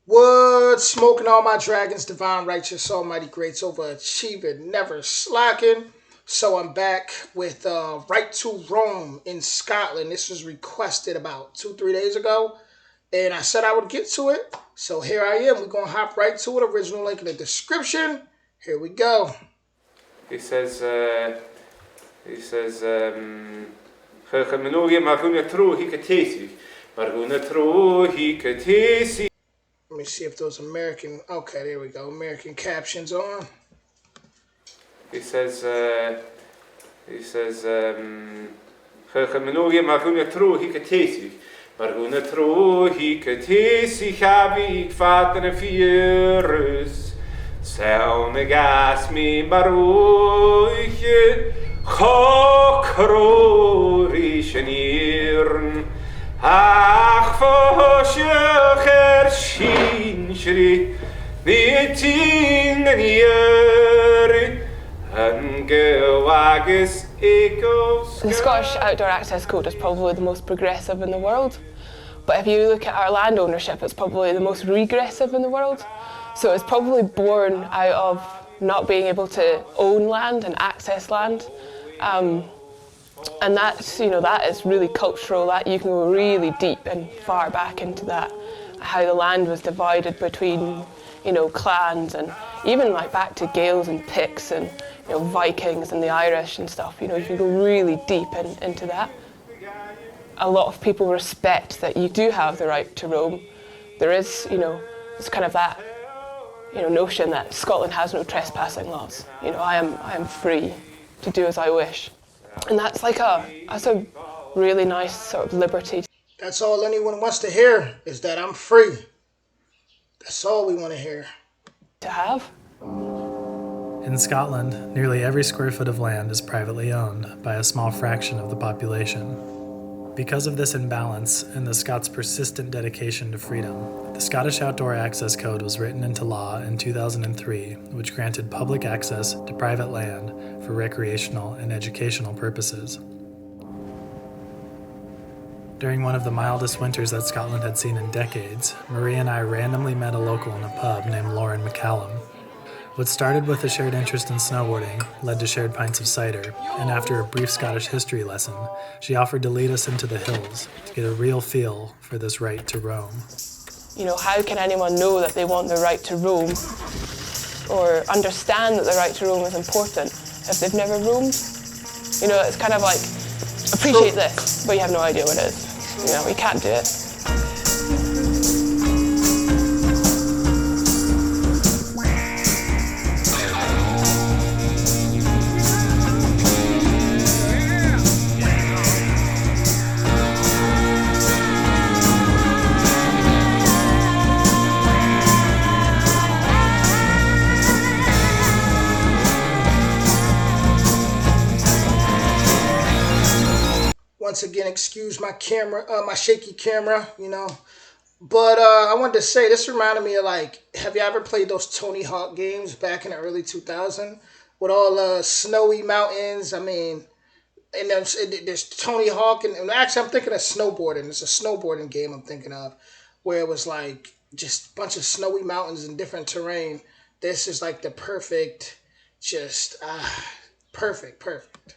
Wood, smoking all my dragons, divine, righteous, almighty, greats, overachieving, never slacking. So I'm back with Right to Rome in Scotland. This was requested about 2, 3 days ago, and I said I would get to it. So here I am. We're gonna hop right to it. Original link in the description. Here we go. He says, Let me see if those American. Okay, there we go. American captions on. he says, maar hun tro hiketesi habi ik vaten virus. Sel me gas me baruche chokrorishenirn. Ach foscher schinschri nitingen The Scottish Outdoor Access Code is probably the most progressive in the world, but if you look at our land ownership, it's probably the most regressive in the world. So it's probably born out of not being able to own land and access land. And that's, that is really cultural, that you can go really deep and far back into that, how the land was divided between, clans, and even like back to Gaels and Picts and Vikings and the Irish and stuff. You can go really deep into that. A lot of people respect that you do have the right to roam. There is, it's kind of that, notion that Scotland has no trespassing laws. I am free to do as I wish, and that's a really nice sort of liberty. That's all anyone wants to hear, is that I'm free. That's all we want to hear. To have. In Scotland, nearly every square foot of land is privately owned by a small fraction of the population. Because of this imbalance and the Scots' persistent dedication to freedom, the Scottish Outdoor Access Code was written into law in 2003, which granted public access to private land for recreational and educational purposes. During one of the mildest winters that Scotland had seen in decades, Marie and I randomly met a local in a pub named Lauren McCallum. What started with a shared interest in snowboarding led to shared pints of cider, and after a brief Scottish history lesson, she offered to lead us into the hills to get a real feel for this right to roam. How can anyone know that they want the right to roam or understand that the right to roam is important if they've never roamed? It's kind of like, appreciate this, but you have no idea what it is. We can't do it. Once again, excuse my camera, my shaky camera, But I wanted to say, this reminded me of have you ever played those Tony Hawk games back in the early 2000s with all snowy mountains? I mean, and there's Tony Hawk, and actually I'm thinking of snowboarding. It's a snowboarding game I'm thinking of, where it was just a bunch of snowy mountains and different terrain. This is the perfect, perfect.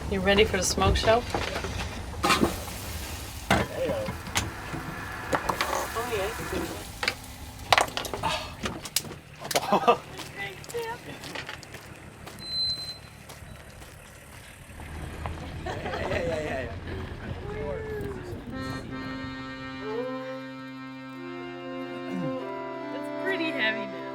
You ready for the smoke show? Oh, yeah. It's pretty heavy now.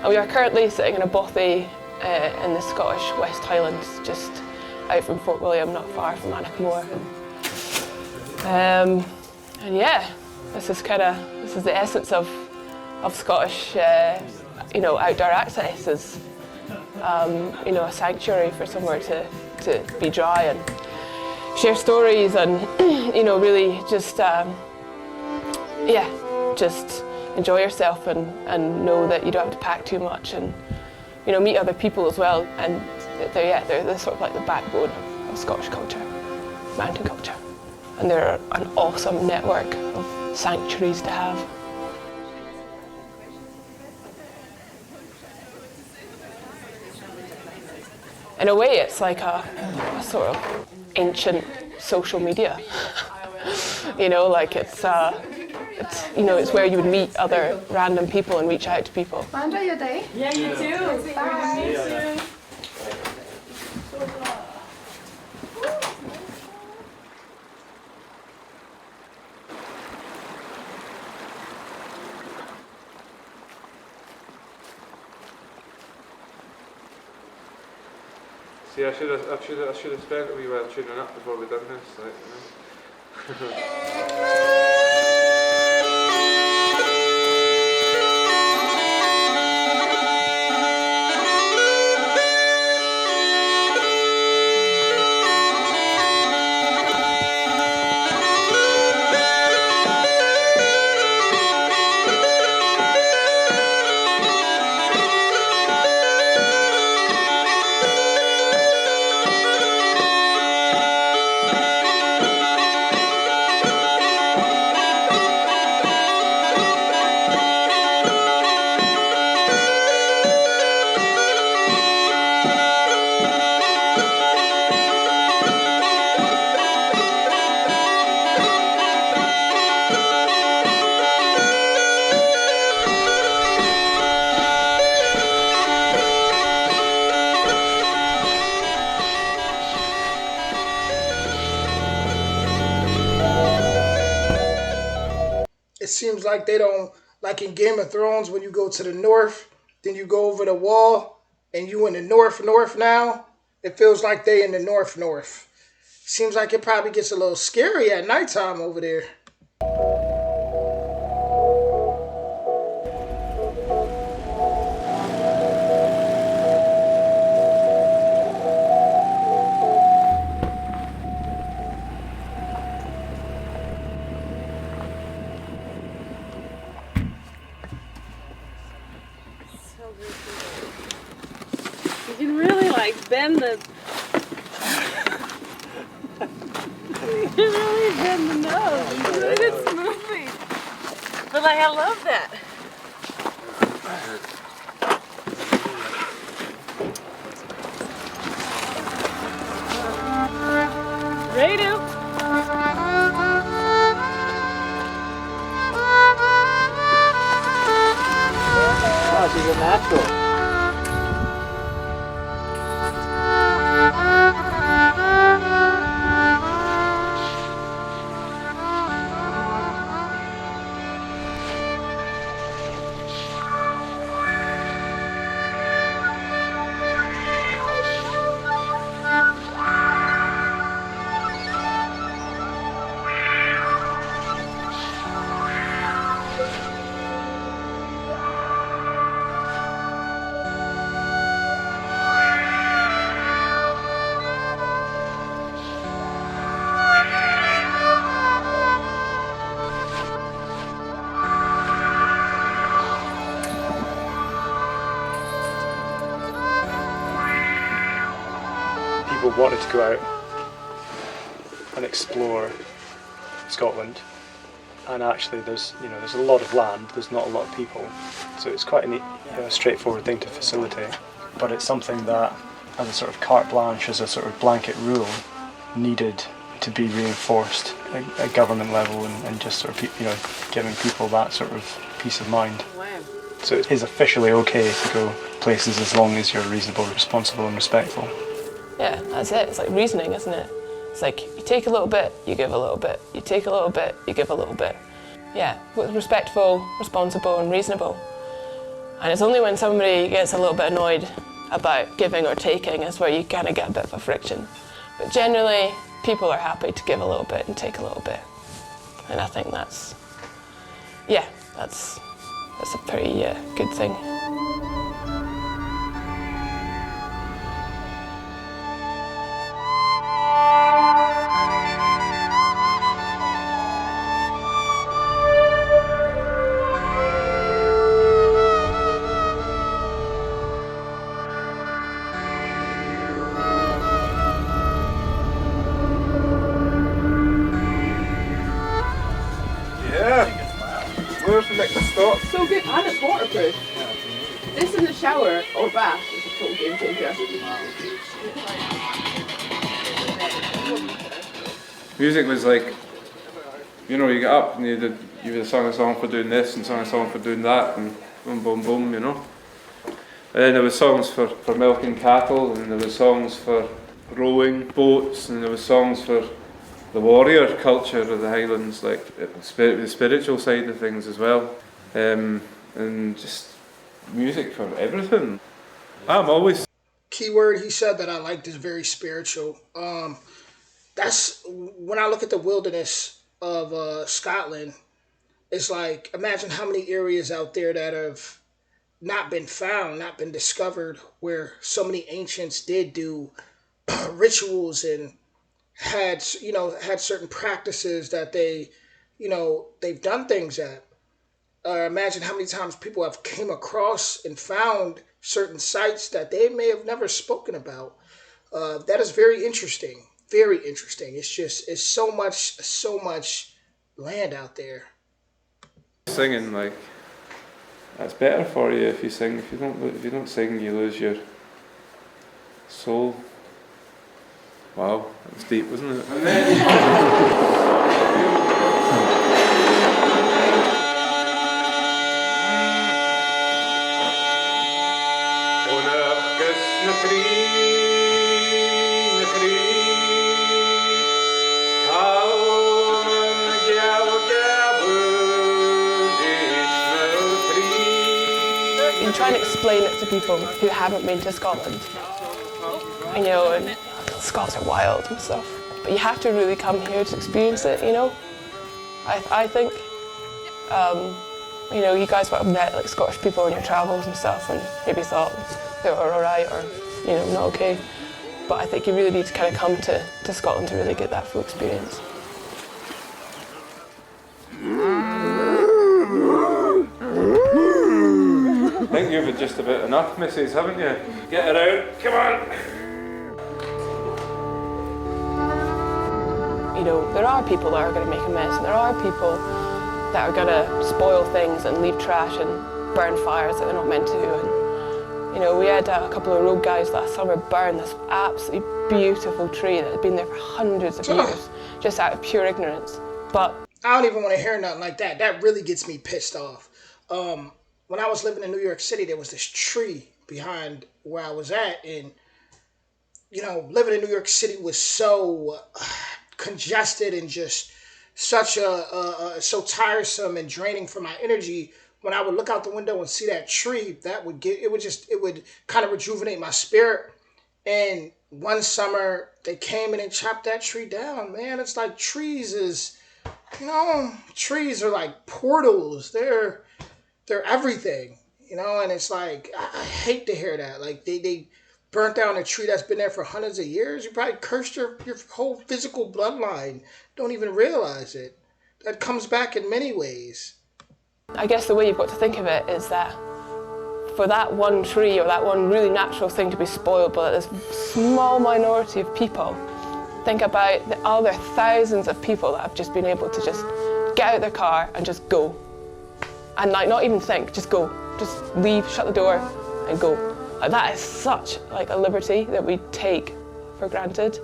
And we are currently sitting in a bothy in the Scottish West Highlands, just out from Fort William, not far from Annachmore. And yeah, this is the essence of Scottish, outdoor access. Is a sanctuary for somewhere to be dry and share stories and really just just enjoy yourself and know that you don't have to pack too much and meet other people as well, and they're sort of like the backbone of Scottish culture, mountain culture, and they're an awesome network of sanctuaries to have. In a way, it's like a sort of ancient social media. It's where you would meet other random people and reach out to people. Enjoy your day. Yeah, you too. Bye. See, I should have spent a wee while tuning up before we done this, It seems like they don't, like in Game of Thrones, when you go to the north, then you go over the wall, and you in the north now. It feels like they in the north. Seems like it probably gets a little scary at nighttime over there. You can really bend the. You can really bend the nose. It's really good smoothly. But I love that. Radio. Oh, she's a natural. people wanted to go out and explore Scotland, and actually there's a lot of land, there's not a lot of people, so it's quite a straightforward thing to facilitate. But it's something that, as a sort of carte blanche, as a sort of blanket rule, needed to be reinforced at government level, and just sort of giving people that sort of peace of mind. So it is officially okay to go places as long as you're reasonable, responsible and respectful. Yeah, that's it. It's like reasoning, isn't it? It's like you take a little bit, you give a little bit. You take a little bit, you give a little bit. Yeah, respectful, responsible and reasonable. And it's only when somebody gets a little bit annoyed about giving or taking is where you kind of get a bit of a friction. But generally, people are happy to give a little bit and take a little bit. And I think that's a pretty good thing. Where's the next stop? So good, and it's waterproof. This in the shower or bath is a total game changer. Music was like, you get up and you sung a song for doing this and sung a song for doing that, and boom, boom, boom, And then there was songs for milking cattle, and there was songs for rowing boats, and there was songs for the warrior culture of the Highlands, like the spiritual side of things as well, and just music for everything. I'm always... Keyword he said that I liked is very spiritual. That's when I look at the wilderness of Scotland, it's like, imagine how many areas out there that have not been found, not been discovered, where so many ancients did do rituals and had certain practices that they've done things at. Imagine how many times people have came across and found certain sites that they may have never spoken about. That is very interesting. Very interesting. It's so much land out there. Singing, like, that's better for you if you sing. If you don't sing, you lose your soul. Wow, that was deep, wasn't it? You try and explain it to people who haven't been to Scotland. And Scots are wild and stuff. But you have to really come here to experience it, I think. You guys might have met like Scottish people on your travels and stuff and maybe thought they were alright or, not okay. But I think you really need to kind of come to Scotland to really get that full experience. I think you've had just about enough, Mrs., haven't you? Get her out, come on! There are people that are going to make a mess, and there are people that are going to spoil things and leave trash and burn fires that they're not meant to. And we had a couple of road guys last summer burn this absolutely beautiful tree that had been there for hundreds of years, just out of pure ignorance. But I don't even want to hear nothing like that. That really gets me pissed off. When I was living in New York City, there was this tree behind where I was at, and living in New York City was so congested and just such so tiresome and draining for my energy. When I would look out the window and see that tree, it would kind of rejuvenate my spirit. And one summer they came in and chopped that tree down. Man, it's like trees are like portals. They're everything, and it's like, I hate to hear that. Like they burnt down a tree that's been there for hundreds of years. You probably cursed your whole physical bloodline. Don't even realize it. That comes back in many ways. I guess the way you've got to think of it is that for that one tree or that one really natural thing to be spoiled by this small minority of people, think about the other thousands of people that have just been able to just get out their car and just go. And like not even think, just go. Just leave, shut the door and go. Like, that is such like a liberty that we take for granted.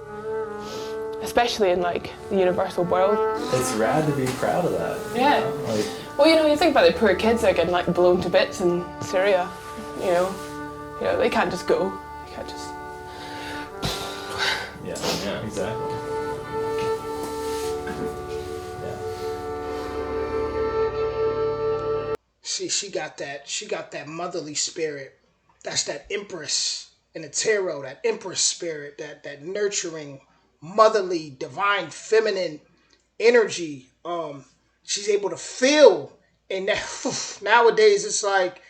Especially in like the universal world. It's rad to be proud of that. Yeah. You know? Like, well, you know, you think about the poor kids that are getting like blown to bits in Syria. You know, they can't just go. They can't just. yeah, exactly. Yeah. See, she got that motherly spirit. That's that empress in the tarot, that empress spirit, that nurturing, motherly, divine, feminine energy. She's able to feel, and that nowadays it's like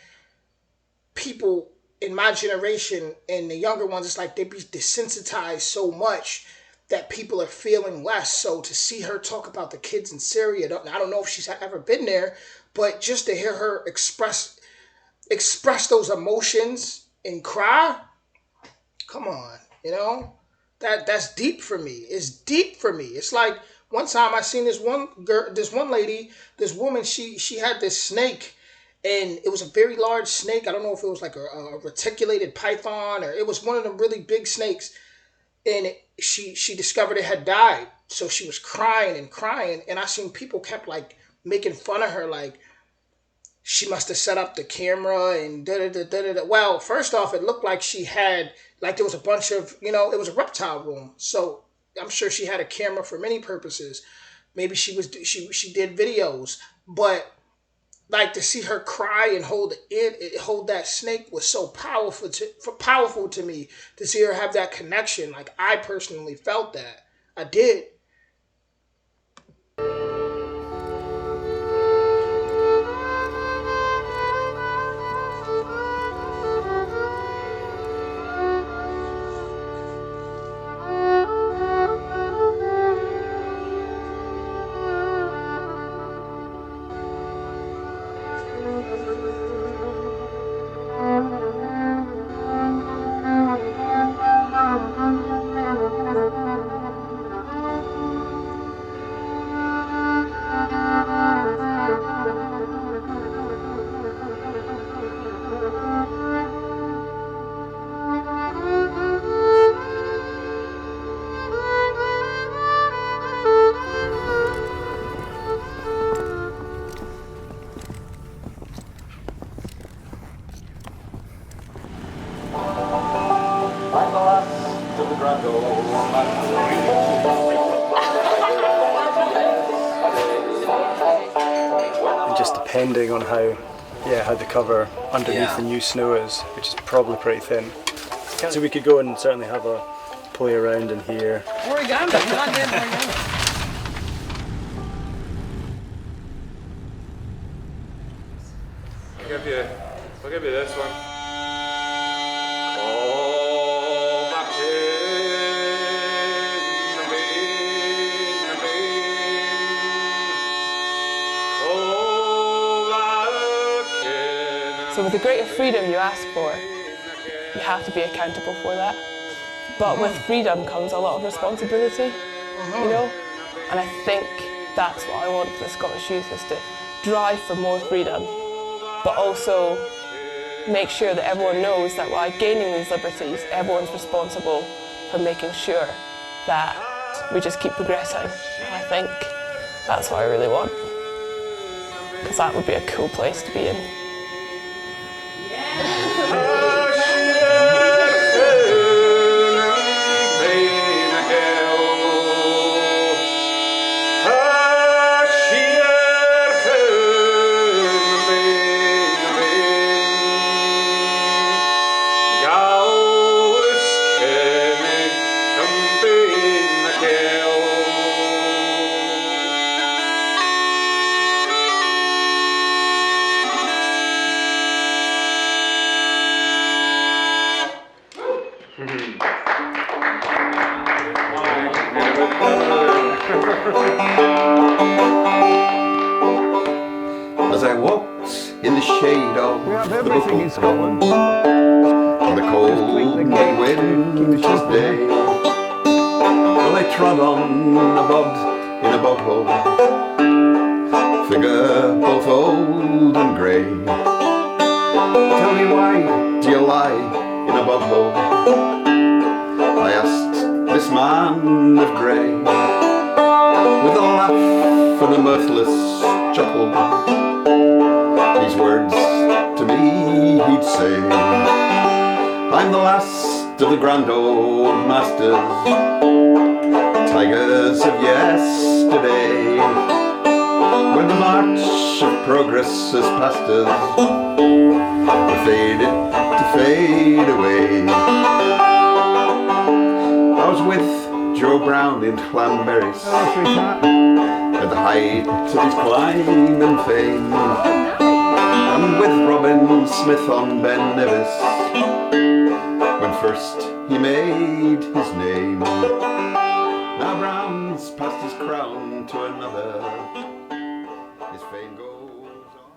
people in my generation and the younger ones, it's like they be desensitized so much that people are feeling less. So to see her talk about the kids in Syria, I don't know if she's ever been there, but just to hear her express those emotions and cry, come on, that's deep for me. It's deep for me. It's like one time I seen this one lady, this woman, she had this snake, and it was a very large snake. I don't know if it was like a reticulated python or it was one of them really big snakes, and she discovered it had died. So she was crying and crying, and I seen people kept like making fun of her, like she must have set up the camera and da-da-da-da-da. Well, first off, it looked like she had, like there was a bunch of, it was a reptile room. So I'm sure she had a camera for many purposes. Maybe she did videos. But like to see her cry and hold that snake was so powerful to me. To see her have that connection. Like I personally felt that. I did. And just depending on how the cover underneath the new snow is, which is probably pretty thin. So we could go and certainly have a play around in here. Origami, we're not doing origami. I'll give you this one. So with the greater freedom you ask for, you have to be accountable for that. But with freedom comes a lot of responsibility, And I think that's what I want for the Scottish youth, is to drive for more freedom, but also make sure that everyone knows that while gaining these liberties, everyone's responsible for making sure that we just keep progressing. And I think that's what I really want, because that would be a cool place to be in. As I walked in the shade of We have the everything in buckle Scotland. on the cold and winter's day. Well, they trod on a bud in a bog hole, figure both old and grey. Tell me, why do you lie in a bog hole? I asked this man of grey, with a laugh and a mirthless chuckle. These words to me he'd say: I'm the last of the grand old masters, tigers of yesterday. When the march of progress has passed us, we're faded to fade away. I was with Joe Brown in Clanberries at the height of his climb and fame, and with Robin Smith on Ben Nevis when first he made his name. Now Brown's passed his crown to another, his fame goes on.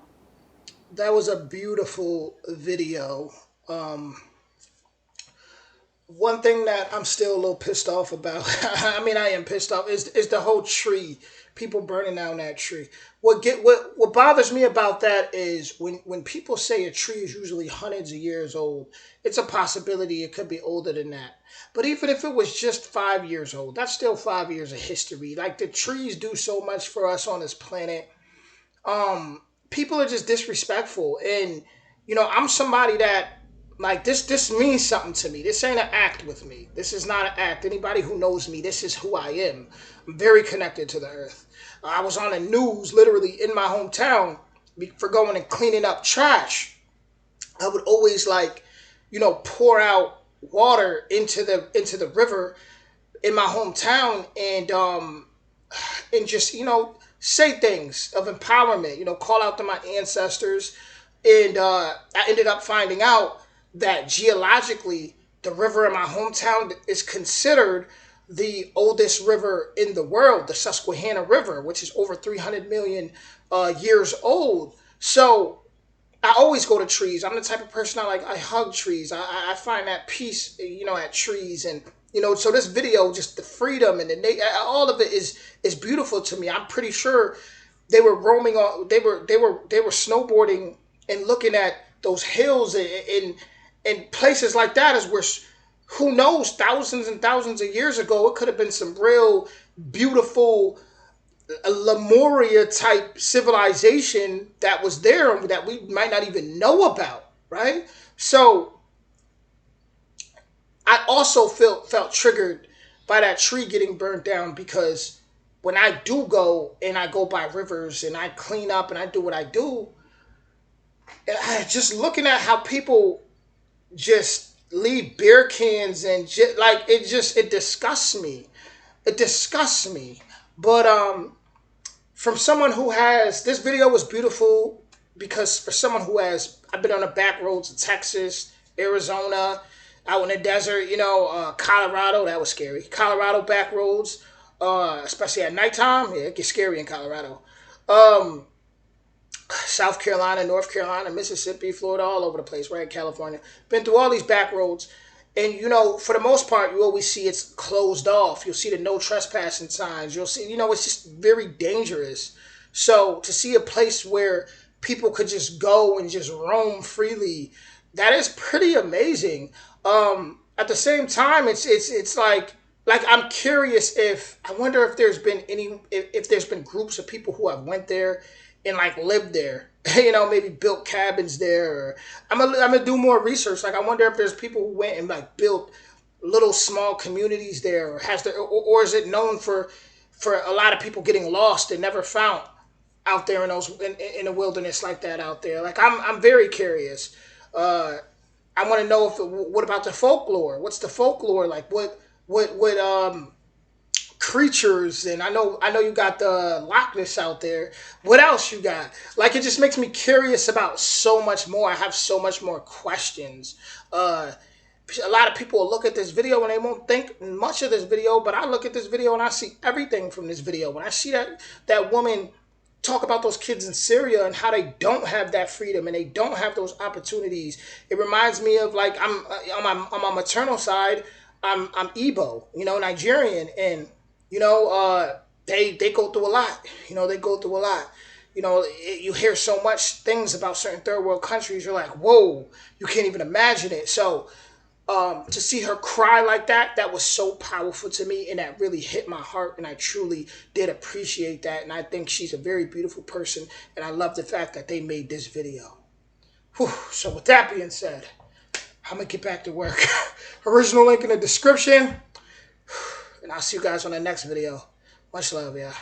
That was a beautiful video. One thing that I'm still a little pissed off about, I mean, I am pissed off, is the whole tree. People burning down that tree. What bothers me about that is when people say a tree is usually hundreds of years old, it's a possibility it could be older than that. But even if it was just 5 years old, that's still 5 years of history. Like, the trees do so much for us on this planet. People are just disrespectful, and I'm somebody that, like, this means something to me. This ain't an act with me. This is not an act. Anybody who knows me, this is who I am. I'm very connected to the earth. I was on the news literally in my hometown for going and cleaning up trash. I would always, like, pour out water into the river in my hometown, and just say things of empowerment, call out to my ancestors. And I ended up finding out that geologically the river in my hometown is considered the oldest river in the world, the Susquehanna River, which is over 300 million years old. So I always go to trees. I'm the type of person I hug trees. I find that peace, at trees. And, so this video, just the freedom and all of it is beautiful to me. I'm pretty sure they were roaming on, they were snowboarding and looking at those hills and places like that, is where, who knows, thousands and thousands of years ago, it could have been some real beautiful Lemuria type civilization that was there that we might not even know about, right? So I also felt triggered by that tree getting burned down, because when I do go and I go by rivers and I clean up and I do what I do, just looking at how people just leave beer cans and it disgusts me. It disgusts me. But from someone who has, this video was beautiful because for someone who has, I've been on the back roads of Texas, Arizona, out in the desert, Colorado, that was scary. Colorado back roads, especially at nighttime, yeah, it gets scary in Colorado. South Carolina, North Carolina, Mississippi, Florida, all over the place, right? California. Been through all these back roads. And, for the most part, you always see it's closed off. You'll see the no trespassing signs. You'll see, it's just very dangerous. So to see a place where people could just go and just roam freely, that is pretty amazing. At the same time, it's like I'm curious I wonder if there's been if there's been groups of people who have went there and lived there, maybe built cabins there. Or I'm gonna do more research. I wonder if there's people who went and built little small communities there, or is it known for a lot of people getting lost and never found out there in the wilderness like that out there. I'm very curious. I want to know what about the folklore? What's the folklore like? What creatures? And I know you got the Loch Ness out there. What else you got? It just makes me curious about so much more. I have so much more questions. A lot of people will look at this video and they won't think much of this video, but I look at this video and I see everything from this video. When I see that woman talk about those kids in Syria and how they don't have that freedom and they don't have those opportunities. It reminds me of like I'm on my maternal side. I'm Igbo, Nigerian, and they go through a lot. They go through a lot. You hear so much things about certain third world countries. You're like, whoa, you can't even imagine it. So to see her cry like that was so powerful to me, and that really hit my heart, and I truly did appreciate that, and I think she's a very beautiful person, and I love the fact that they made this video. Whew. So with that being said, I'm going to get back to work. Original link in the description, and I'll see you guys on the next video. Much love, yeah.